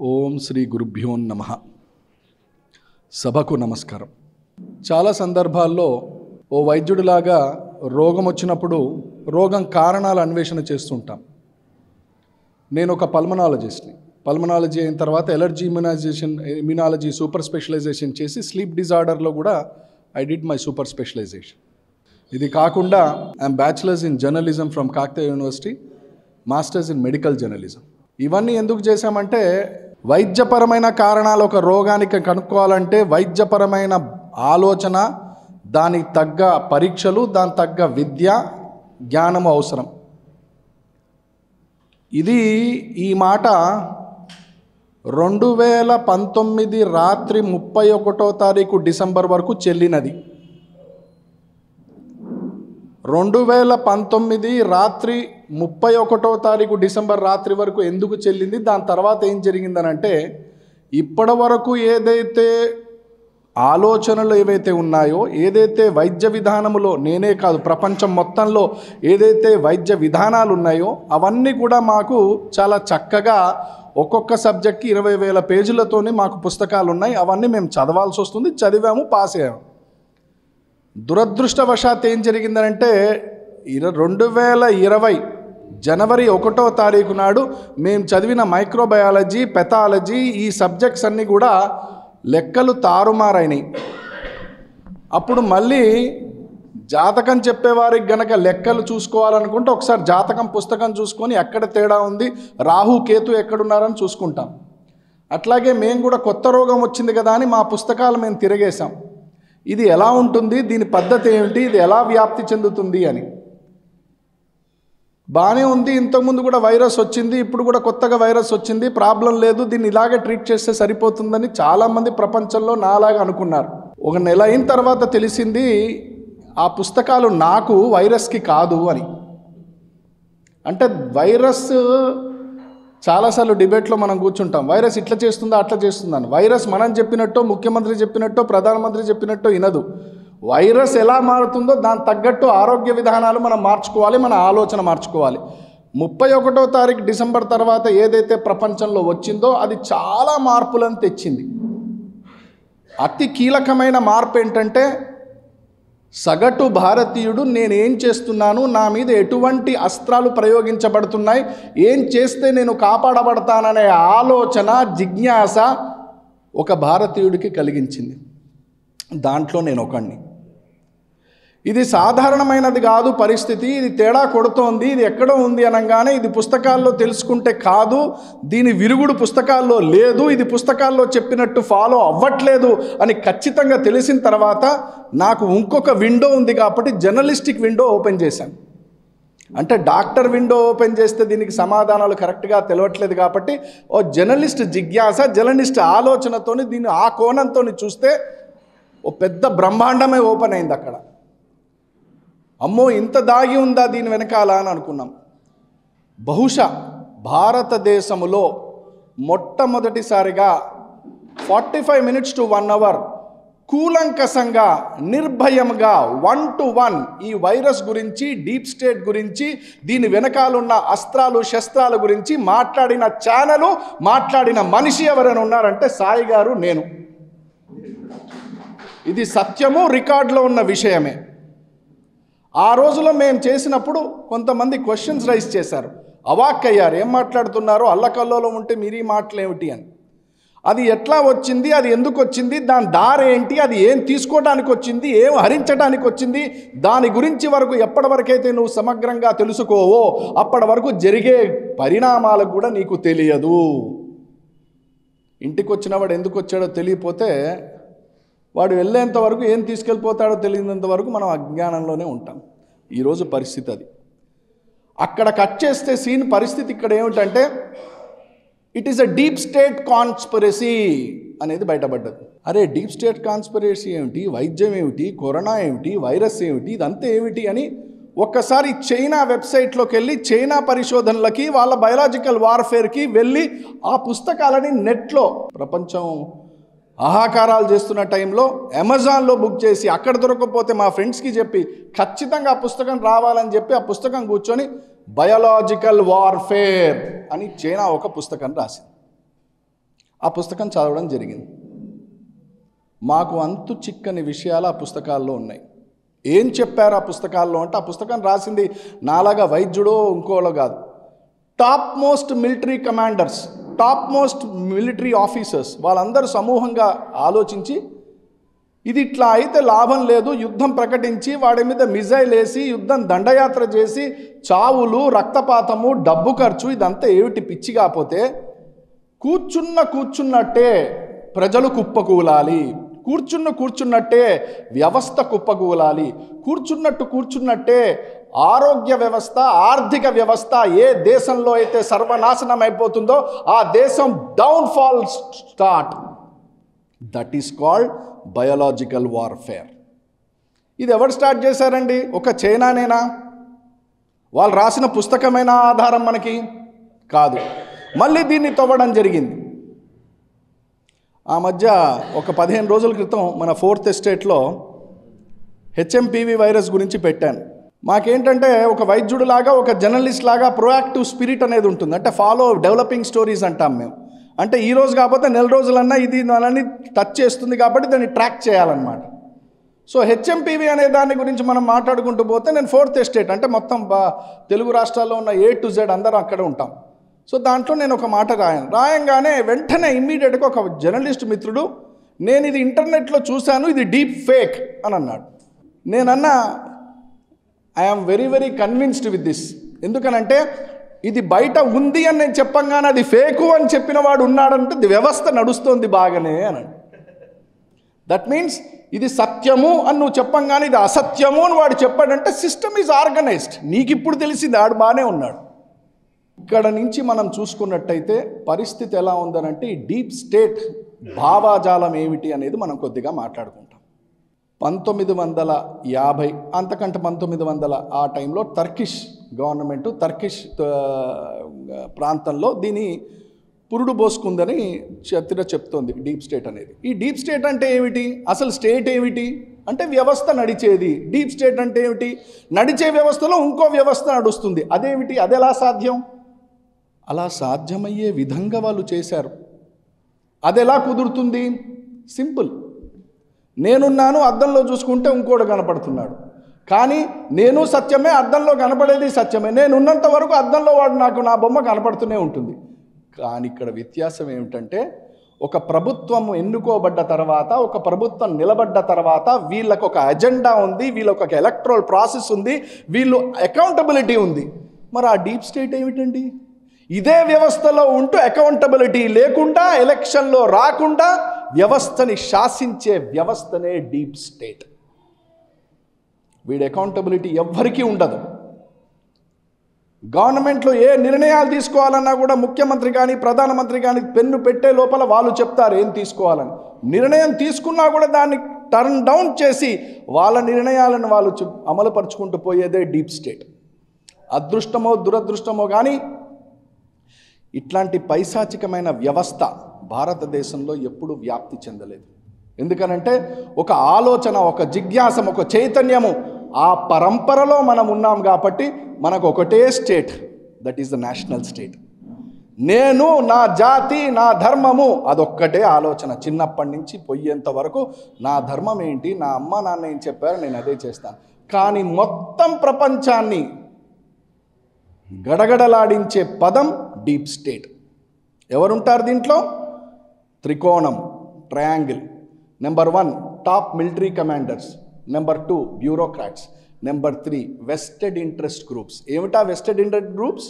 ఓం శ్రీ గురుభ్యో నమః. సభకు నమస్కారం. చాలా సందర్భాల్లో ఓ వైద్యుడిలాగా రోగం వచ్చినప్పుడు రోగం కారణాలు అన్వేషణ చేస్తుంటాం. నేను ఒక పల్మనాలజిస్ట్ని. పల్మనాలజీ అయిన తర్వాత ఎలర్జీ ఇమ్యునాలజీ సూపర్ స్పెషలైజేషన్ చేసి స్లీప్ డిజార్డర్లో కూడా I did my super specialization. ఇది కాకుండా I'm bachelors in journalism from Kakatiya University, masters in medical journalism. ఇవన్నీ ఎందుకు చేశామంటే వైద్యపరమైన కారణాలు ఒక రోగానికి కనుక్కోవాలంటే వైద్యపరమైన ఆలోచన, దానికి తగ్గ పరీక్షలు, దానికి తగ్గ విద్య జ్ఞానము అవసరం. ఇది ఈ మాట 2019 రాత్రి 31వ తారీఖు డిసెంబర్ వరకు చెల్లినది. 2019 రాత్రి 31వ తారీఖు డిసెంబర్ రాత్రి వరకు ఎందుకు చెల్లింది, దాని తర్వాత ఏం జరిగిందనంటే ఇప్పటి వరకు ఏదైతే ఆలోచనలు ఏవైతే ఉన్నాయో, ఏదైతే వైద్య విధానములో, నేనే కాదు ప్రపంచం మొత్తంలో ఏదైతే వైద్య విధానాలు ఉన్నాయో అవన్నీ కూడా మాకు చాలా చక్కగా ఒక్కొక్క సబ్జెక్ట్కి 20,000 పేజీలతోనే మాకు పుస్తకాలు ఉన్నాయి. అవన్నీ మేము చదవాల్సి వస్తుంది, చదివాము, పాస్ అయ్యాము. దురదృష్టవశాత్ ఏం జరిగిందనంటే 2020 జనవరి 1వ తారీఖు నాడు మేము చదివిన మైక్రోబయాలజీ, పెథాలజీ ఈ సబ్జెక్ట్స్ అన్నీ కూడా లెక్కలు తారుమారైనాయి. అప్పుడు మళ్ళీ జాతకం చెప్పేవారికి గనక లెక్కలు చూసుకోవాలనుకుంటే ఒకసారి జాతకం పుస్తకం చూసుకొని ఎక్కడ తేడా ఉంది, రాహు కేతు ఎక్కడున్నారని చూసుకుంటాం. అట్లాగే మేము కూడా కొత్త రోగం వచ్చింది కదా అని మా పుస్తకాలు మేము తిరగేసాం. ఇది ఎలా ఉంటుంది, దీని పద్ధతి ఏమిటి, ఇది ఎలా వ్యాప్తి చెందుతుంది అని. బాగానే ఉంది. ఇంతకుముందు కూడా వైరస్ వచ్చింది, ఇప్పుడు కూడా కొత్తగా వైరస్ వచ్చింది, ప్రాబ్లం లేదు, దీన్ని ఇలాగే ట్రీట్ చేస్తే సరిపోతుందని చాలామంది ప్రపంచంలో నాలాగా అనుకున్నారు. ఒక నెల అయిన తర్వాత తెలిసింది ఆ పుస్తకాలు నాకు, వైరస్కి కాదు అని. అంటే వైరస్ చాలాసార్లు డిబేట్లో మనం కూర్చుంటాం, వైరస్ ఇట్లా చేస్తుందా అట్లా చేస్తుందని. వైరస్ మనం చెప్పినట్టో, ముఖ్యమంత్రి చెప్పినట్టో, ప్రధానమంత్రి చెప్పినట్టో వినదు. వైరస్ ఎలా మారుతుందో దానికి తగ్గట్టు ఆరోగ్య విధానాలు మనం మార్చుకోవాలి, మన ఆలోచన మార్చుకోవాలి. 31వ తారీఖు డిసెంబర్ తర్వాత ఏదైతే ప్రపంచంలో వచ్చిందో అది చాలా మార్పులను తెచ్చింది. అతి కీలకమైన మార్పు ఏంటంటే సగటు భారతీయుడు నేనేం చేస్తున్నాను, నా మీద ఎటువంటి అస్త్రాలు ప్రయోగించబడుతున్నాయి, ఏం చేస్తే నేను కాపాడబడతాననే ఆలోచన, జిజ్ఞాస ఒక భారతీయుడికి కలిగించింది. దాంట్లో నేను ఒకడిని. ఇది సాధారణమైనది కాదు పరిస్థితి, ఇది తేడా కొడుతోంది, ఇది ఎక్కడో ఉంది అనగానే ఇది పుస్తకాల్లో తెలుసుకుంటే కాదు, దీని విరుగుడు పుస్తకాల్లో లేదు, ఇది పుస్తకాల్లో చెప్పినట్టు ఫాలో అవ్వట్లేదు అని ఖచ్చితంగా తెలిసిన తర్వాత నాకు ఇంకొక విండో ఉంది కాబట్టి జర్నలిస్టిక్ విండో ఓపెన్ చేశాను. అంటే డాక్టర్ విండో ఓపెన్ చేస్తే దీనికి సమాధానాలు కరెక్ట్గా తెలియట్లేదు కాబట్టి ఓ జర్నలిస్ట్ జిజ్ఞాస, జర్నలిస్ట్ ఆలోచనతోని దీన్ని ఆ కోణంతో చూస్తే ఓ పెద్ద బ్రహ్మాండమే ఓపెన్ అయింది అక్కడ. అమ్మో ఇంత దాగి ఉందా దీని వెనకాల అని అనుకున్నాం. బహుశా భారతదేశంలో మొట్టమొదటిసారిగా 45 minutes to 1 hour కూలంకషంగా, నిర్భయంగా 1-to-1 ఈ వైరస్ గురించి, డీప్ స్టేట్ గురించి, దీని వెనకాలన్న అస్త్రాలు శస్త్రాల గురించి మాట్లాడిన ఛానలు, మాట్లాడిన మనిషి ఎవరైనా ఉన్నారంటే సాయి గారు, నేను. ఇది సత్యము, రికార్డులో ఉన్న విషయమే. ఆ రోజులో మేము చేసినప్పుడు కొంతమంది క్వశ్చన్స్ రైజ్ చేశారు, అవాక్కయ్యారు, ఏం మాట్లాడుతున్నారో, అల్లకల్లోలో ఉంటే మీరీ మాటలు ఏమిటి అని. అది ఎట్లా వచ్చింది, అది ఎందుకు వచ్చింది, దాని దారి ఏంటి, అది ఏం తీసుకోవడానికి వచ్చింది, ఏం హరించడానికి వచ్చింది, దాని గురించి వరకు ఎప్పటి వరకైతే నువ్వు సమగ్రంగా తెలుసుకోవో అప్పటి వరకు జరిగే పరిణామాలకు కూడా నీకు తెలియదు. ఇంటికి వచ్చినవాడు ఎందుకు వచ్చాడో తెలియపోతే వాడు వెళ్ళేంత వరకు, ఏం తీసుకెళ్ళిపోతాడో తెలియనంత వరకు మనం అజ్ఞానంలోనే ఉంటాం. ఈరోజు పరిస్థితి అది. అక్కడ కట్ చేస్తే సీన్ పరిస్థితి ఇక్కడ ఏమిటంటే it is a deep state conspiracy అనేది బయటపడ్డది. అరే డీప్ స్టేట్ కాన్స్పిరసీ ఏమిటి, వైద్యం ఏమిటి, కరోనా ఏమిటి, వైరస్ ఏమిటి, ఇదంతా ఏమిటి అని ఒక్కసారి చైనా వెబ్సైట్లోకి వెళ్ళి చైనా పరిశోధనలకి, వాళ్ళ బయాలజికల్ వార్ఫేర్కి వెళ్ళి ఆ పుస్తకాలని నెట్లో ప్రపంచం ఆహాకారాలు చేస్తున్న టైంలో అమెజాన్లో బుక్ చేసి అక్కడ దొరకకపోతే మా ఫ్రెండ్స్కి చెప్పి ఖచ్చితంగా ఆ పుస్తకం రావాలని చెప్పి ఆ పుస్తకం కూర్చొని బయాలజికల్ వార్ఫేర్ అని చైనా ఒక పుస్తకం రాసింది. ఆ పుస్తకం చదవడం జరిగింది. మాకు అంతు చిక్కని విషయాలు ఆ పుస్తకాల్లో ఉన్నాయి. ఏం చెప్పారు ఆ పుస్తకాల్లో అంటే, ఆ పుస్తకం రాసింది నాలాగా వైద్యుడో ఇంకోలో కాదు. Top most military commanders, top most military officers వాళ్ళందరూ సమూహంగా ఆలోచించి, ఇది ఇట్లా అయితే లాభం లేదు, యుద్ధం ప్రకటించి వాడి మీద మిజైల్ వేసి యుద్ధం దండయాత్ర చేసి చావులు, రక్తపాతము, డబ్బు ఖర్చు, ఇదంతా ఏమిటి పిచ్చి కాకపోతే కూర్చున్నట్టే ప్రజలు కుప్పకూలాలి, కూర్చున్నట్టే వ్యవస్థ కుప్పకూలాలి, కూర్చున్నట్టే ఆరోగ్య వ్యవస్థ, ఆర్థిక వ్యవస్థ ఏ దేశంలో అయితే సర్వనాశనం అయిపోతుందో ఆ దేశం downfall start. That is called biological warfare. ఇది ఎవరు స్టార్ట్ చేశారండి? ఒక చైనానేనా? వాళ్ళు రాసిన పుస్తకమైన ఆధారం మనకి కాదు. మళ్ళీ దీన్ని తవ్వడం జరిగింది. ఆ మధ్య ఒక 15 రోజుల క్రితం మన 4th ఎస్టేట్లో హెచ్ఎంపివి వైరస్ గురించి పెట్టాను. మాకేంటంటే ఒక వైద్యుడిలాగా, ఒక జర్నలిస్ట్ లాగా ప్రోయాక్టివ్ స్పిరిట్ అనేది ఉంటుంది. అంటే ఫాలో డెవలపింగ్ స్టోరీస్ అంటాం మేము. అంటే ఈ రోజు కాకపోతే నెల రోజులన్నా ఇది మనల్ని టచ్ చేస్తుంది కాబట్టి దాన్ని ట్రాక్ చేయాలన్నమాట. సో హెచ్ఎంపివి అనే దాని గురించి మనం మాట్లాడుకుంటూ పోతే, నేను 4th ఎస్టేట్ అంటే మొత్తం తెలుగు రాష్ట్రాల్లో ఉన్న A to Z అందరం అక్కడ ఉంటాం. సో దాంట్లో నేను ఒక మాట రాయంగానే వెంటనే ఇమ్మీడియట్గా ఒక జర్నలిస్ట్ మిత్రుడు, నేను ఇది ఇంటర్నెట్లో చూశాను, ఇది డీప్ ఫేక్ అని అన్నాడు. నేనన్నా I'm very very convinced with this. ఎందుకనంటే ఇది బయట ఉంది అని నేను చెప్పంగానే అది ఫేకు అని చెప్పిన వాడు ఉన్నాడంటే వ్యవస్థ నడుస్తోంది బాగానే అని. దట్ మీన్స్ ఇది సత్యము అని నువ్వు చెప్పంగానే ఇది అసత్యము అని వాడు చెప్పాడంటే సిస్టమ్ ఈజ్ ఆర్గనైజ్డ్. నీకు ఇప్పుడు తెలిసింది ఆడు బాగానే ఉన్నాడు. ఇక్కడ నుంచి మనం చూసుకున్నట్టయితే పరిస్థితి ఎలా ఉందనంటే, ఈ డీప్ స్టేట్ భావాజాలం ఏమిటి అనేది మనం కొద్దిగా మాట్లాడుకుంటాం. 1950 అంతకంటే 1900 ఆ టైంలో టర్కిష్ గవర్నమెంట్, టర్కిష్ ప్రాంతంలో దీని పురుడు పోసుకుందని చెప్తోంది డీప్ స్టేట్ అనేది. ఈ డీప్ స్టేట్ అంటే ఏమిటి? అసలు స్టేట్ ఏమిటి అంటే వ్యవస్థ నడిచేది. డీప్ స్టేట్ అంటే ఏమిటి? నడిచే వ్యవస్థలో ఇంకో వ్యవస్థ నడుస్తుంది. అదేమిటి? అది ఎలా సాధ్యం? అలా సాధ్యమయ్యే విధంగా వాళ్ళు చేశారు. అది ఎలా కుదురుతుంది? సింపుల్. నేనున్నాను, అద్దంలో చూసుకుంటే ఇంకోటి కనపడుతున్నాడు, కానీ నేను సత్యమే, అద్దంలో కనపడేది సత్యమే. నేనున్నంత వరకు అద్దంలో వాడు నాకు నా బొమ్మ కనపడుతూనే ఉంటుంది. కానీ ఇక్కడ వ్యత్యాసం ఏమిటంటే, ఒక ప్రభుత్వం ఎన్నుకోబడ్డ తర్వాత, ఒక ప్రభుత్వం నిలబడ్డ తర్వాత వీళ్ళకు ఒక అజెండా ఉంది, వీళ్ళకు ఒక ఎలక్టరల్ ప్రాసెస్ ఉంది, వీళ్ళు అకౌంటబిలిటీ ఉంది. మరి ఆ డీప్ స్టేట్ ఏమిటండి? ఇదే వ్యవస్థలో ఉంటూ అకౌంటబిలిటీ లేకుండా, ఎలక్షన్లో రాకుండా వ్యవస్థని శాసించే వ్యవస్థనే డీప్ స్టేట్. వీడి అకౌంటబిలిటీ ఎవ్వరికీ ఉండదు. గవర్నమెంట్లో ఏ నిర్ణయాలు తీసుకోవాలన్నా కూడా ముఖ్యమంత్రి కానీ ప్రధానమంత్రి కానీ పెన్ను పెట్టే లోపల వాళ్ళు చెప్తారు ఏం తీసుకోవాలని. నిర్ణయం తీసుకున్నా కూడా దాన్ని టర్న్ డౌన్ చేసి వాళ్ళ నిర్ణయాలను వాళ్ళు అమలుపరుచుకుంటూ పోయేదే డీప్ స్టేట్. అదృష్టమో దురదృష్టమో కానీ ఇట్లాంటి పైశాచికమైన వ్యవస్థ భారతదేశంలో ఎప్పుడూ వ్యాప్తి చెందలేదు. ఎందుకనంటే ఒక ఆలోచన, ఒక జిజ్ఞాసం, ఒక చైతన్యము, ఆ పరంపరలో మనం ఉన్నాం కాబట్టి మనకు ఒకటే state, that is the national state. నేను, నా జాతి, నా ధర్మము, అదొక్కటే ఆలోచన. చిన్నప్పటి నుంచి పోయేంత వరకు నా ధర్మం ఏంటి, నా అమ్మ నాన్న ఏం చెప్పారో నేను అదే చేస్తాను. కానీ మొత్తం ప్రపంచాన్ని గడగడలాడించే పదం డీప్ స్టేట్. ఎవరుంటారు దీంట్లో? త్రికోణం, triangle. Number 1 top military commanders, number 2 bureaucrats, number 3 vested interest groups. ఏమిటా వెస్టెడ్ ఇంట్రెస్ట్ గ్రూప్స్?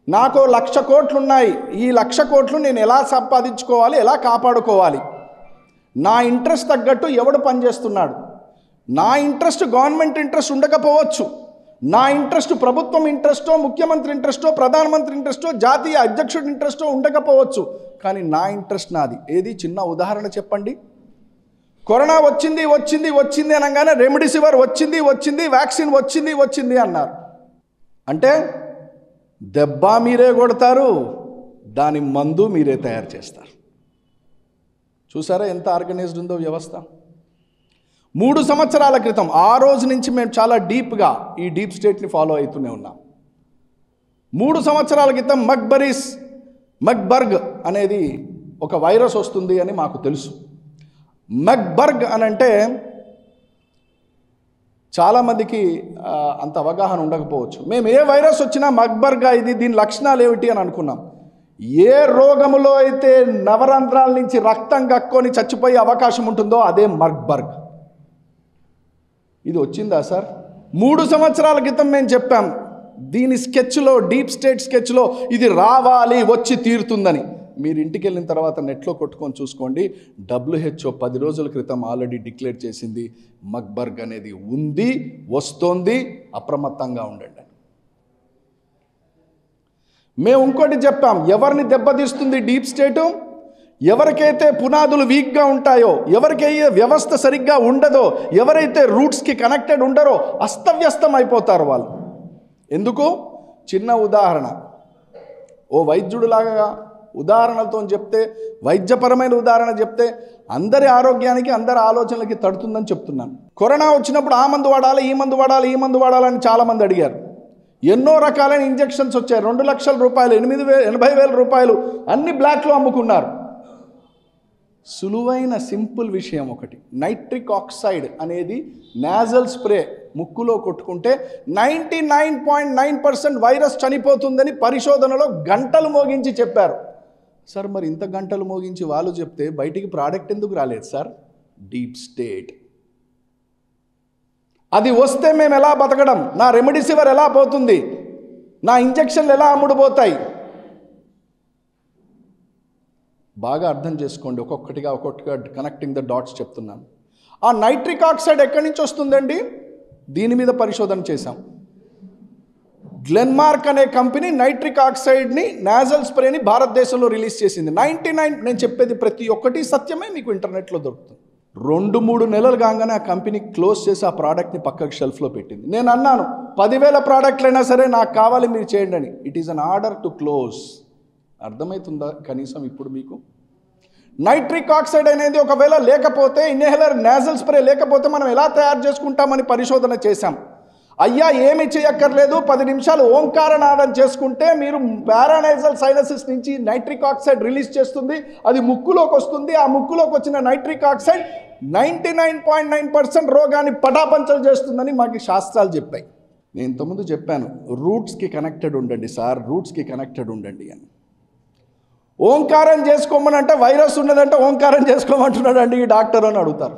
నాకు 1,00,000 కోట్లు ఉన్నాయి, ఈ 1,00,000 కోట్లు నేను ఎలా సంపాదించుకోవాలి, ఎలా కాపాడుకోవాలి? నా ఇంట్రెస్ట్ తగ్గట్టు ఎవడు పనిచేస్తున్నాడు? నా ఇంట్రెస్ట్ గవర్నమెంట్ ఇంట్రెస్ట్ ఉండకపోవచ్చు, నా ఇంట్రెస్ట్ ప్రభుత్వం ఇంట్రెస్టో, ముఖ్యమంత్రి ఇంట్రెస్టో, ప్రధానమంత్రి ఇంట్రెస్టో, జాతీయ అధ్యక్షుడి ఇంట్రెస్టో ఉండకపోవచ్చు, కానీ నా ఇంట్రెస్ట్ నాది. ఏది? చిన్న ఉదాహరణ చెప్పండి. కరోనా వచ్చింది అనగానే రెమ్డెసివిర్ వచ్చింది, వ్యాక్సిన్ వచ్చింది అన్నారు. అంటే దెబ్బ మీరే కొడతారు, దాని మందు మీరే తయారు చేస్తారు. చూసారా ఎంత ఆర్గనైజ్డ్ ఉందో వ్యవస్థ? 3 సంవత్సరాల క్రితం, ఆ రోజు నుంచి మేము చాలా డీప్గా ఈ డీప్ స్టేట్ని ఫాలో అవుతూనే ఉన్నాం. 3 సంవత్సరాల క్రితం మక్బర్గ్ అనేది ఒక వైరస్ వస్తుంది అని మాకు తెలుసు. మెక్బర్గ్ అని అంటే చాలామందికి అంత అవగాహన ఉండకపోవచ్చు. మేము ఏ వైరస్ వచ్చినా మెక్బర్గా ఇది దీని లక్షణాలు ఏమిటి అని అనుకున్నాం. ఏ రోగములో అయితే నవరంధ్రాల నుంచి రక్తం కక్కొని చచ్చిపోయే అవకాశం ఉంటుందో అదే మెక్బర్గ్. ఇది వచ్చిందా సార్? 3 సంవత్సరాల క్రితం మేము చెప్పాం దీని స్కెచ్లో, డీప్ స్టేట్ స్కెచ్లో ఇది రావాలి, వచ్చి తీరుతుందని. మీరు ఇంటికి వెళ్ళిన తర్వాత నెట్లో కొట్టుకొని చూసుకోండి. WHO 10 రోజుల క్రితం ఆల్రెడీ డిక్లేర్ చేసింది మెక్బర్గ్ అనేది ఉంది, వస్తోంది, అప్రమత్తంగా ఉండండి. మేము ఇంకోటి చెప్పాం, ఎవరిని దెబ్బతీస్తుంది డీప్ స్టేటు? ఎవరికైతే పునాదులు వీక్గా ఉంటాయో, ఎవరికైతే వ్యవస్థ సరిగ్గా ఉండదో, ఎవరైతే రూట్స్కి కనెక్టెడ్ ఉండరో అస్తవ్యస్తం అయిపోతారు వాళ్ళు. ఎందుకు? చిన్న ఉదాహరణ, ఓ వైద్యుడిలాగా ఉదాహరణలతో చెప్తే, వైద్యపరమైన ఉదాహరణ చెప్తే అందరి ఆరోగ్యానికి, అందరి ఆలోచనలకి తడుతుందని చెప్తున్నాను. కరోనా వచ్చినప్పుడు ఆ మందు వాడాలి, ఈ మందు వాడాలి, ఈ మందు వాడాలని చాలామంది అడిగారు. ఎన్నో రకాలైన ఇంజెక్షన్స్ వచ్చాయి. 2 లక్షల రూపాయలు, 80,000 రూపాయలు అన్ని బ్లాక్లో అమ్ముకున్నారు. సులువైన సింపుల్ విషయం ఒకటి, నైట్రిక్ ఆక్సైడ్ అనేది నాజల్ స్ప్రే ముక్కులో కొట్టుకుంటే 99.9% వైరస్ చనిపోతుందని పరిశోధనలో గంటలు మోగించి చెప్పారు. సార్ మరి ఇంత గంటలు మోగించి వాళ్ళు చెప్తే బయటికి ప్రోడక్ట్ ఎందుకు రాలేదు సార్? Deep state. అది వస్తే మేము ఎలా బతకడం? నా రెమెడిసివిర్ ఎలా పోతుంది? నా ఇంజెక్షన్లు ఎలా అమ్ముడుపోతాయి? బాగా అర్థం చేసుకోండి. ఒక్కొక్కటిగా కనెక్టింగ్ ద డాట్స్ చెప్తున్నాను. ఆ నైట్రిక్ ఆక్సైడ్ ఎక్కడి నుంచి వస్తుందండి? దీని మీద పరిశోధన చేశాం. గ్లెన్మార్క్ అనే కంపెనీ నైట్రిక్ ఆక్సైడ్ని, నాజల్ స్ప్రేని భారతదేశంలో రిలీజ్ చేసింది. 99, నేను చెప్పేది ప్రతి ఒక్కటి సత్యమే, మీకు ఇంటర్నెట్లో దొరుకుతుంది. 2-3 నెలలు కాగానే ఆ కంపెనీ క్లోజ్ చేసి ఆ ప్రోడక్ట్ని పక్కకు షెల్ఫ్లో పెట్టింది. నేను అన్నాను 10,000 ప్రోడక్ట్లైనా సరే నాకు కావాలి, మీరు చేయండి అని. It is an order to close. అర్థమవుతుందా కనీసం ఇప్పుడు మీకు? నైట్రిక్ ఆక్సైడ్ అనేది ఒకవేళ లేకపోతే, ఇన్హేలర్, నాజల్ స్ప్రే లేకపోతే మనం ఎలా తయారు చేసుకుంటామని పరిశోధన చేశాం. అయ్యా ఏమి చేయక్కర్లేదు, 10 నిమిషాలు ఓంకారనాదం చేసుకుంటే మీరు పారానైజల్ సైనసిస్ నుంచి నైట్రిక్ ఆక్సైడ్ రిలీజ్ చేస్తుంది. అది ముక్కులోకి వస్తుంది. ఆ ముక్కులోకి వచ్చిన నైట్రిక్ ఆక్సైడ్ 99.9% రోగాన్ని పటాపంచలు చేస్తుందని మాకు శాస్త్రాలు చెప్పాయి. నేను ఇంతకుముందు చెప్పాను, రూట్స్కి కనెక్టెడ్ ఉండండి సార్, రూట్స్కి కనెక్టెడ్ ఉండండి అని. ఓంకారం చేసుకోమని అంటే వైరస్ ఉన్నదంటే ఓంకారం చేసుకోమంటున్నాడు అండి ఈ డాక్టర్ అని అడుగుతారు.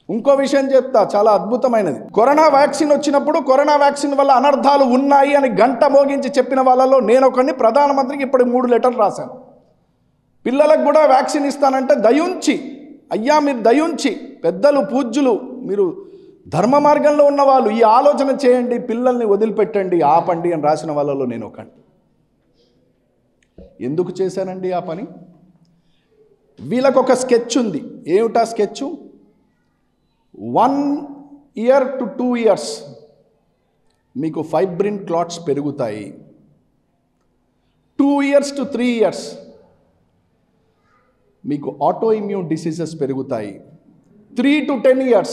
ఇంకో విషయం చెప్తా, చాలా అద్భుతమైనది. కరోనా వ్యాక్సిన్ వచ్చినప్పుడు కరోనా వ్యాక్సిన్ వల్ల అనర్థాలు ఉన్నాయి అని గంట మోగించి చెప్పిన వాళ్ళలో నేను ఒకరిని, ప్రధానమంత్రికి ఇప్పుడు 3 లెటర్లు రాశాను. పిల్లలకు కూడా వ్యాక్సిన్ ఇస్తానంటే దయుంచి, అయ్యా మీరు దయుంచి, పెద్దలు, పూజ్యులు, మీరు ధర్మ మార్గంలో ఉన్నవాళ్ళు ఈ ఆలోచన చేయండి, పిల్లల్ని వదిలిపెట్టండి, ఆపండి అని రాసిన వాళ్ళలో నేను ఒకటి. ఎందుకు చేశానండి ఆ పని? వీళ్ళకు ఒక స్కెచ్ ఉంది. ఏమిటా స్కెచ్? 1 year to 2 years మీకు ఫైబ్రిన్ క్లాట్స్ పెరుగుతాయి. 2 years to 3 years మీకు ఆటో ఇమ్యూన్ డిసీజెస్ పెరుగుతాయి. 3 to 10 years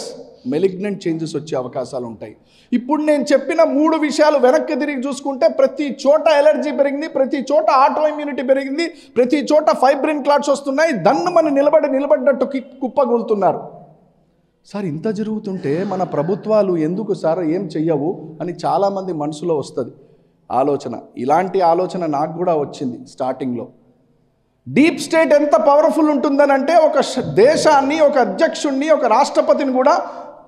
మెలిగ్నెంట్ చేంజెస్ వచ్చే అవకాశాలు ఉంటాయి. ఇప్పుడు నేను చెప్పిన 3 విషయాలు వెనక్కి తిరిగి చూసుకుంటే ప్రతి చోట ఎలర్జీ పెరిగింది, ప్రతి చోట ఆటో ఇమ్యూనిటీ పెరిగింది, ప్రతి చోట ఫైబ్రిన్ క్లాట్స్ వస్తున్నాయి. దన్ను మన నిలబడ్డట్టు కుప్పగూలుతున్నారు. సార్ ఇంత జరుగుతుంటే మన ప్రభుత్వాలు ఎందుకు సార్ ఏం చెయ్యవు అని చాలామంది మనసులో వస్తుంది ఆలోచన. ఇలాంటి ఆలోచన నాకు కూడా వచ్చింది స్టార్టింగ్లో. డీప్ స్టేట్ ఎంత పవర్ఫుల్ ఉంటుందని అంటే ఒక దేశాన్ని, ఒక అధ్యక్షుడిని, ఒక రాష్ట్రపతిని కూడా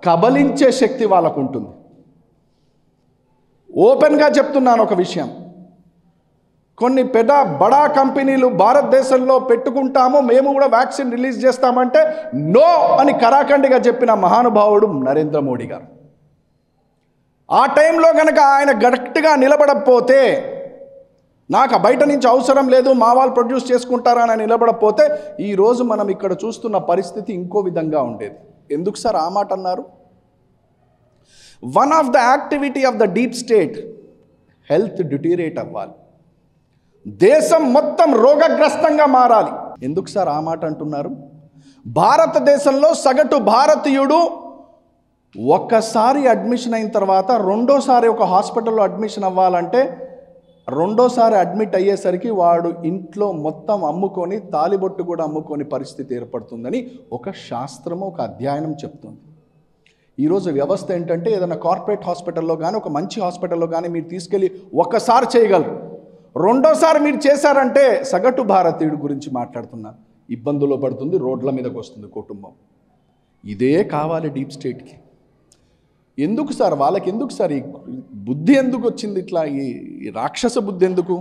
కబలించే శక్తి వాళ్ళకు ఉంటుంది. ఓపెన్గా చెప్తున్నాను ఒక విషయం, కొన్ని బడా కంపెనీలు భారతదేశంలో పెట్టుకుంటాము, మేము కూడా వ్యాక్సిన్ రిలీజ్ చేస్తామంటే నో అని కరాఖండిగా చెప్పిన మహానుభావుడు నరేంద్ర మోడీ గారు. ఆ టైంలో కనుక ఆయన గట్టిగా నిలబడకపోతే, నాకు బయట నుంచి అవసరం లేదు, మా వాళ్ళు ప్రొడ్యూస్ చేసుకుంటారని నిలబడకపోతే ఈరోజు మనం ఇక్కడ చూస్తున్న పరిస్థితి ఇంకో విధంగా ఉండేది. ఎందుకు సార్ ఆ మాట అన్నారు? One of the activity of the deep state, health deteriorate అవ్వాలి, దేశం మొత్తం రోగగ్రస్తంగా మారాలి. ఎందుకు సార్ ఆ మాట అంటున్నారు? భారతదేశంలో సగటు భారతీయుడు ఒక్కసారి అడ్మిషన్ అయిన తర్వాత రెండోసారి ఒక హాస్పిటల్లో అడ్మిషన్ అవ్వాలంటే రెండోసారి అడ్మిట్ అయ్యేసరికి వాడు ఇంట్లో మొత్తం అమ్ముకొని తాలిబొట్టు కూడా అమ్ముకొని పరిస్థితి ఏర్పడుతుందని ఒక శాస్త్రము, ఒక అధ్యయనం చెప్తుంది. ఈరోజు వ్యవస్థ ఏంటంటే ఏదైనా కార్పొరేట్ హాస్పిటల్లో కానీ ఒక మంచి హాస్పిటల్లో కానీ మీరు తీసుకెళ్ళి ఒక్కసారి చేయగలరు. రెండోసారి మీరు చేశారంటే సగటు భారతీయుడి గురించి మాట్లాడుతున్నారు, ఇబ్బందుల్లో పడుతుంది, రోడ్ల మీదకి వస్తుంది కుటుంబం. ఇదే కావాలి డీప్ స్టేట్కి. ఎందుకు సార్ వాళ్ళకి, ఎందుకు సార్ ఈ బుద్ధి ఎందుకు వచ్చింది ఇట్లా, ఈ రాక్షస బుద్ధి ఎందుకు?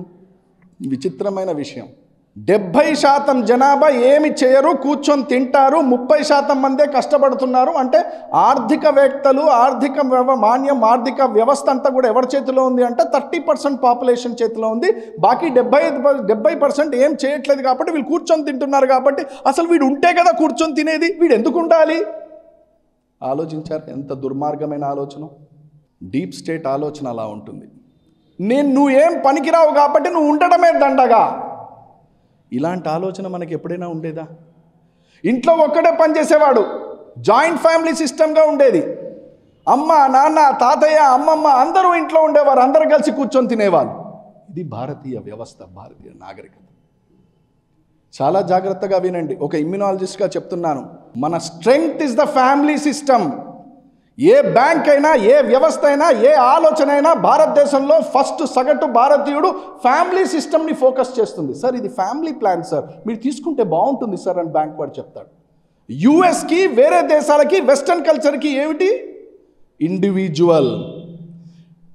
విచిత్రమైన విషయం. 70% జనాభా ఏమి చేయరు, కూర్చొని తింటారు, 30% మందే కష్టపడుతున్నారు. అంటే ఆర్థికవేత్తలు, ఆర్థిక వ్యవస్థ అంతా కూడా ఎవరి చేతిలో ఉంది అంటే 30% పాపులేషన్ చేతిలో ఉంది. బాకీ 70% ఏం చేయట్లేదు కాబట్టి వీళ్ళు కూర్చొని తింటున్నారు. కాబట్టి అసలు వీడు ఉంటే కదా కూర్చొని తినేది, వీడు ఎందుకు ఉండాలి? ఆలోచించారు? ఎంత దుర్మార్గమైన ఆలోచన. డీప్ స్టేట్ ఆలోచన అలా ఉంటుంది. నువ్వేం పనికిరావు కాబట్టి నువ్వు ఉండడమే దండగా. ఇలాంటి ఆలోచన మనకి ఎప్పుడైనా ఉండేదా? ఇంట్లో ఒక్కడే పనిచేసేవాడు, జాయింట్ ఫ్యామిలీ సిస్టమ్గా ఉండేది. అమ్మ, నాన్న, తాతయ్య, అమ్మమ్మ అందరూ ఇంట్లో ఉండేవారు, అందరూ కలిసి కూర్చొని తినేవాళ్ళు. ఇది భారతీయ వ్యవస్థ, భారతీయ నాగరికత. చాలా జాగ్రత్తగా వినండి. ఒక ఇమ్యునాలజిస్ట్గా చెప్తున్నాను, మన strength is the family system. A bank అయినా, ఏ వ్యవస్థ అయినా, ఏ ఆలోచన అయినా భారతదేశంలో ఫస్ట్ సగటు భారతీయుడు ఫ్యామిలీ సిస్టమ్ని ఫోకస్ చేస్తుంది. సార్ ఇది ఫ్యామిలీ ప్లాన్ సార్, మీరు తీసుకుంటే బాగుంటుంది సార్ అని బ్యాంక్ వాడు చెప్తాడు. యుఎస్కి, వేరే దేశాలకి, వెస్టర్న్ కల్చర్కి ఏమిటి? Individual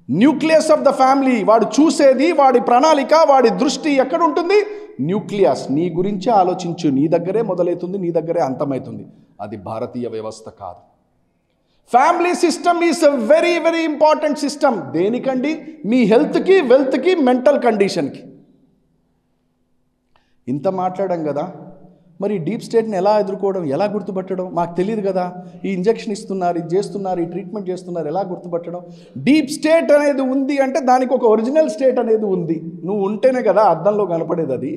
nucleus of the family. వాడు చూసేది, వాడి ప్రణాళిక, వాడి దృష్టి ఎక్కడ ఉంటుంది? న్యూక్లియస్. నీ గురించే ఆలోచించు, నీ దగ్గరే మొదలవుతుంది, నీ దగ్గరే అంతమవుతుంది. అది భారతీయ వ్యవస్థ కాదు. Family system is a very very important system. దేనికండి? మీ హెల్త్కి, వెల్త్కి, మెంటల్ కండిషన్కి. ఇంత మాట్లాడాం కదా, మరి డీప్ స్టేట్ని ఎలా ఎదుర్కోవడం, ఎలా గుర్తుపట్టడం? మాకు తెలియదు కదా. ఈ ఇంజెక్షన్ ఇస్తున్నారు, ఇది చేస్తున్నారు, ఈ ట్రీట్మెంట్ చేస్తున్నారు, ఎలా గుర్తుపట్టడం? డీప్ స్టేట్ అనేది ఉంది అంటే దానికి ఒక ఒరిజినల్ స్టేట్ అనేది ఉంది. నువ్వు ఉంటేనే కదా అద్దంలో కనపడేది అది.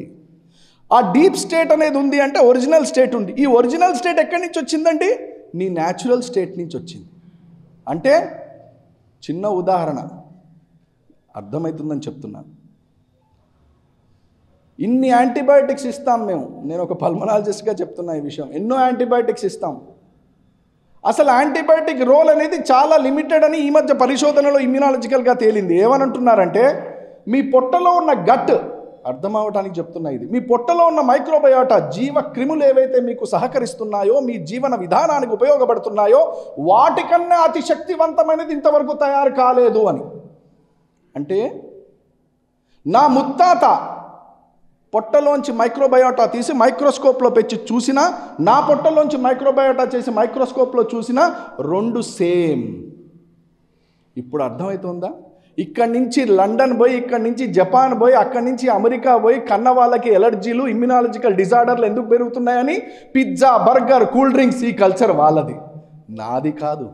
ఆ డీప్ స్టేట్ అనేది ఉంది అంటే ఒరిజినల్ స్టేట్ ఉంది. ఈ ఒరిజినల్ స్టేట్ ఎక్కడి నుంచి వచ్చిందండి? నీ న్యాచురల్ స్టేట్ నుంచి వచ్చింది. అంటే చిన్న ఉదాహరణ, అర్థమవుతుందని చెప్తున్నాను. ఇన్ని యాంటీబయాటిక్స్ ఇస్తాం మేము. నేను ఒక పల్మనాలజిస్ట్గా చెప్తున్నా ఈ విషయం. ఎన్నో యాంటీబయాటిక్స్ ఇస్తాం. అసలు యాంటీబయాటిక్ రోల్ అనేది చాలా లిమిటెడ్ అని ఈ మధ్య పరిశోధనలో ఇమ్యునాలజికల్గా తేలింది. ఏమనంటున్నారంటే మీ పొట్టలో ఉన్న గట్, అర్థం అవడానికి చెప్తున్నా ఇది, మీ పొట్టలో ఉన్న మైక్రోబయోటా, జీవ క్రిములు ఏవైతే మీకు సహకరిస్తున్నాయో, మీ జీవన విధానానికి ఉపయోగపడుతున్నాయో, వాటికన్నా అతి శక్తివంతమైనది ఇంతవరకు తయారు కాలేదు అని. అంటే నా ముత్తాత పొట్టలోంచి మైక్రోబయోటా తీసి మైక్రోస్కోప్లో పెట్టి చూసినా, నా పొట్టలోంచి మైక్రోబయోటా చేసి మైక్రోస్కోప్లో చూసినా రెండు సేమ్. ఇప్పుడు అర్థమవుతుందా? ఇక్కడి నుంచి లండన్ పోయి, ఇక్కడి నుంచి జపాన్ పోయి, అక్కడి నుంచి అమెరికా పోయి కన్న వాళ్ళకి ఎలర్జీలు, ఇమ్యునాలజికల్ డిజార్డర్లు ఎందుకు పెరుగుతున్నాయని పిజ్జా, బర్గర్, కూల్ డ్రింక్స్, ఈ కల్చర్ వాళ్ళది, నాది కాదు.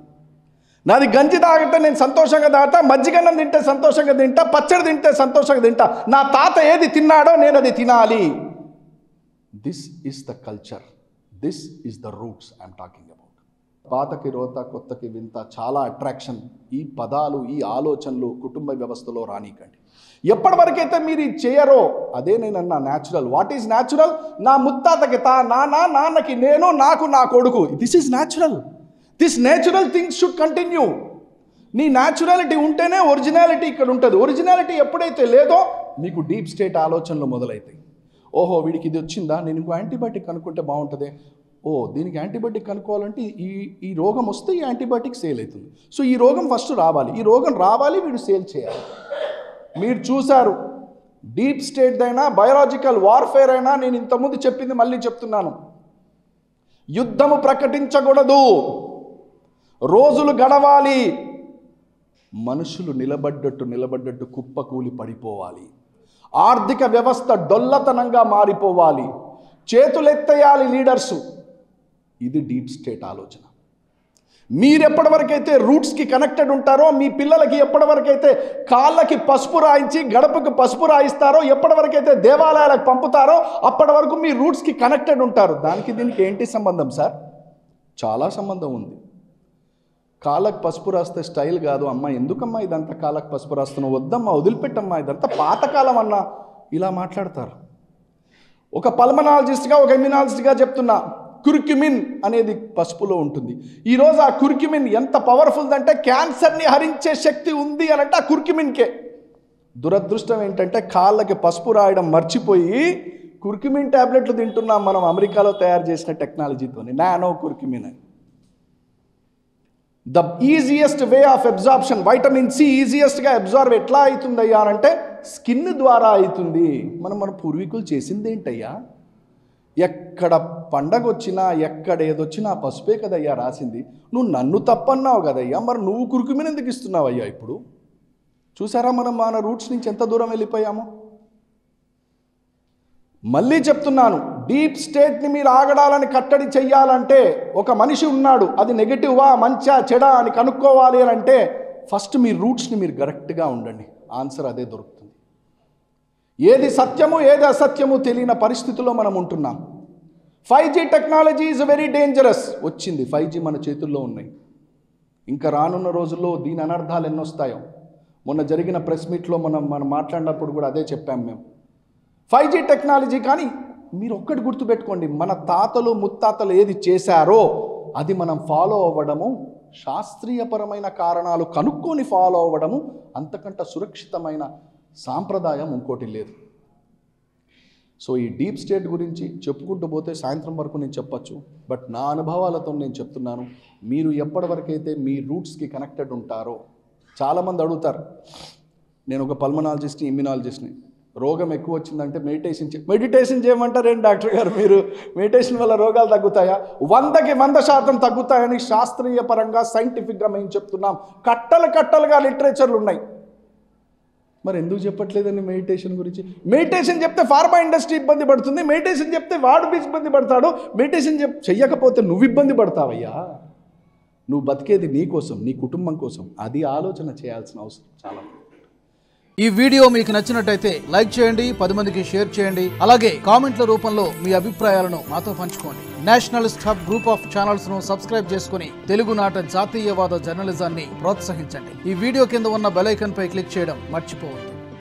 నాది గంజి తాగితే నేను సంతోషంగా తాగుతా, మజ్జిగన్నం తింటే సంతోషంగా తింటా, పచ్చడి తింటే సంతోషంగా తింటా. నా తాత ఏది తిన్నాడో నేను అది తినాలి. This is the culture, this is the roots I'm talking about. పాతకి రోత, కొత్తకి వింత, చాలా అట్రాక్షన్. ఈ పదాలు, ఈ ఆలోచనలు కుటుంబ వ్యవస్థలో రానీకండి. ఎప్పటి వరకైతే మీరు ఇది చేయరో, అదే నేనన్నా న్యాచురల్. What is natural? నా ముత్తాతకి నాన్నకి నేను, నాకు నా కొడుకు. This is natural. This natural things should continue. నీ న్యాచురాలిటీ ఉంటేనే ఒరిజినాలిటీ ఇక్కడ ఉంటుంది. ఒరిజినాలిటీ ఎప్పుడైతే లేదో నీకు డీప్ స్టేట్ ఆలోచనలు మొదలవుతాయి. ఓహో వీడికి ఇది వచ్చిందా, నేను ఇంకో యాంటీబయాటిక్ కనుక్కుంటే బాగుంటుంది. ఓ దీనికి యాంటీబయాటిక్ కనుక్కోవాలంటే ఈ రోగం వస్తే ఈ యాంటీబయాటిక్ సేల్ అవుతుంది. సో ఈ రోగం ఫస్ట్ రావాలి, ఈ రోగం రావాలి, వీడు సేల్ చేయాలి. మీరు చూశారు, డీప్ స్టేట్ అయినా, బయోలాజికల్ వార్ఫేర్ అయినా, నేను ఇంతకుముందు చెప్పింది మళ్ళీ చెప్తున్నాను, యుద్ధము ప్రకటించకూడదు, రోజులు గడవాలి, మనుషులు నిలబడ్డట్టు కుప్పకూలి పడిపోవాలి, ఆర్థిక వ్యవస్థ డొల్లతనంగా మారిపోవాలి, చేతులెత్తేయాలి లీడర్సు. ఇది డీప్ స్టేట్ ఆలోచన. మీరు ఎప్పటివరకైతే రూట్స్కి కనెక్టెడ్ ఉంటారో, మీ పిల్లలకి ఎప్పటివరకైతే కాళ్ళకి పసుపు రాయించి గడపకు పసుపు రాయిస్తారో, ఎప్పటివరకైతే దేవాలయాలకు పంపుతారో, అప్పటి వరకు మీ రూట్స్కి కనెక్టెడ్ ఉంటారు. దానికి దీనికి ఏంటి సంబంధం సార్? చాలా సంబంధం ఉంది. కాళ్ళకు పసుపు రాస్తే స్టైల్ కాదు అమ్మ, ఎందుకమ్మా ఇదంతా కాళ్ళకు పసుపు రాస్తున్నావు, వద్దమ్మా వదిలిపెట్టమ్మా ఇదంతా పాతకాలం అన్న, ఇలా మాట్లాడతారు. ఒక పల్మనాలజిస్ట్గా ఒక ఇమ్యునాలజిస్ట్గా చెప్తున్నా, కుర్క్యుమిన్ అనేది పసుపులో ఉంటుంది. ఈరోజు ఆ కుర్క్యుమిన్ ఎంత పవర్ఫుల్ అంటే క్యాన్సర్ని హరించే శక్తి ఉంది అని అంటే ఆ కుర్క్యుమిన్కే. దురదృష్టం ఏంటంటే కాళ్ళకి పసుపు రాయడం మర్చిపోయి కుర్క్యుమిన్ ట్యాబ్లెట్లు తింటున్నాం మనం, అమెరికాలో తయారు చేసిన టెక్నాలజీతో, నానో కుర్క్యుమిన్ అని. The easiest way of absorption, vitamin C ఈజియెస్ట్గా అబ్జార్బ్ ఎట్లా అవుతుందయ్యా అంటే స్కిన్ ద్వారా అవుతుంది. మన పూర్వీకులు చేసింది ఏంటయ్యా, ఎక్కడ పండగ వచ్చినా ఎక్కడ ఏదొచ్చినా పసుపే కదయ్యా రాసింది. నువ్వు నన్ను తప్పన్నావు కదయ్యా, మరి నువ్వు కుర్కుమిని ఎందుకు ఇస్తున్నావయ్యా ఇప్పుడు? చూసారా మనం మన రూట్స్ నుంచి ఎంత దూరం వెళ్ళిపోయామో. మళ్ళీ చెప్తున్నాను, డీప్ స్టేట్ని మీరు ఆగడాలని కట్టడి చెయ్యాలంటే ఒక మనిషి ఉన్నాడు, అది నెగటివా మంచా చెడా అని కనుక్కోవాలి అని అంటే ఫస్ట్ మీ రూట్స్ని మీరు కరెక్ట్గా ఉండండి, ఆన్సర్ అదే దొరుకుతుంది. ఏది సత్యము ఏది అసత్యము తెలియని పరిస్థితుల్లో మనం ఉంటున్నాం. 5G technology is very dangerous. వచ్చింది 5G మన చేతుల్లో ఉన్నాయి. ఇంకా రానున్న రోజుల్లో దీని అనర్థాలు ఎన్నొస్తాయో. మొన్న జరిగిన ప్రెస్ మీట్లో మనం మాట్లాడినప్పుడు కూడా అదే చెప్పాం మేము. 5G టెక్నాలజీ, కానీ మీరు ఒక్కటి గుర్తుపెట్టుకోండి, మన తాతలు ముత్తాతలు ఏది చేశారో అది మనం ఫాలో అవ్వడము, శాస్త్రీయపరమైన కారణాలు కనుక్కొని ఫాలో అవ్వడము, అంతకంటే సురక్షితమైన సాంప్రదాయం ఇంకోటి లేదు. సో ఈ డీప్ స్టేట్ గురించి చెప్పుకుంటూ పోతే సాయంత్రం వరకు నేను చెప్పచ్చు. బట్ నా అనుభవాలతో నేను చెప్తున్నాను, మీరు ఎప్పటివరకైతే మీ రూట్స్కి కనెక్టెడ్ ఉంటారో. చాలామంది అడుగుతారు, నేను ఒక పల్మనాలజిస్ట్ని ఇమ్యునాలజిస్ట్ని, రోగం ఎక్కువ వచ్చిందంటే మెడిటేషన్ చేయమంటారేంటి డాక్టర్ గారు, మీరు మెడిటేషన్ వల్ల రోగాలు తగ్గుతాయా? 100కి 100% తగ్గుతాయని శాస్త్రీయ పరంగా సైంటిఫిక్గా మేము చెప్తున్నాం. కట్టలుగా లిటరేచర్లు ఉన్నాయి. మరి ఎందుకు చెప్పట్లేదండి మెడిటేషన్ గురించి? మెడిటేషన్ చెప్తే ఫార్మా ఇండస్ట్రీ ఇబ్బంది పడుతుంది, మెడిటేషన్ చెప్తే వాడు ఇబ్బంది పడతాడు, మెడిటేషన్ చెయ్యకపోతే నువ్వు ఇబ్బంది పడతావయ్యా. నువ్వు బతికేది నీ కోసం, నీ కుటుంబం కోసం, అది ఆలోచన చేయాల్సిన అవసరం చాలా. ఈ వీడియో మీకు నచ్చినట్టయితే లైక్ చేయండి, 10 మందికి షేర్ చేయండి. అలాగే కామెంట్ల రూపంలో మీ అభిప్రాయాలను మాతో పంచుకోండి. Nationalist hub group of channels ను సబ్స్క్రైబ్ చేసుకుని తెలుగునాట జాతీయవాద జర్నలిజాన్ని ప్రోత్సహించండి. ఈ వీడియో కింద ఉన్న బెల్ ఐకాన్ పై క్లిక్ చేయడం మర్చిపోవద్దు.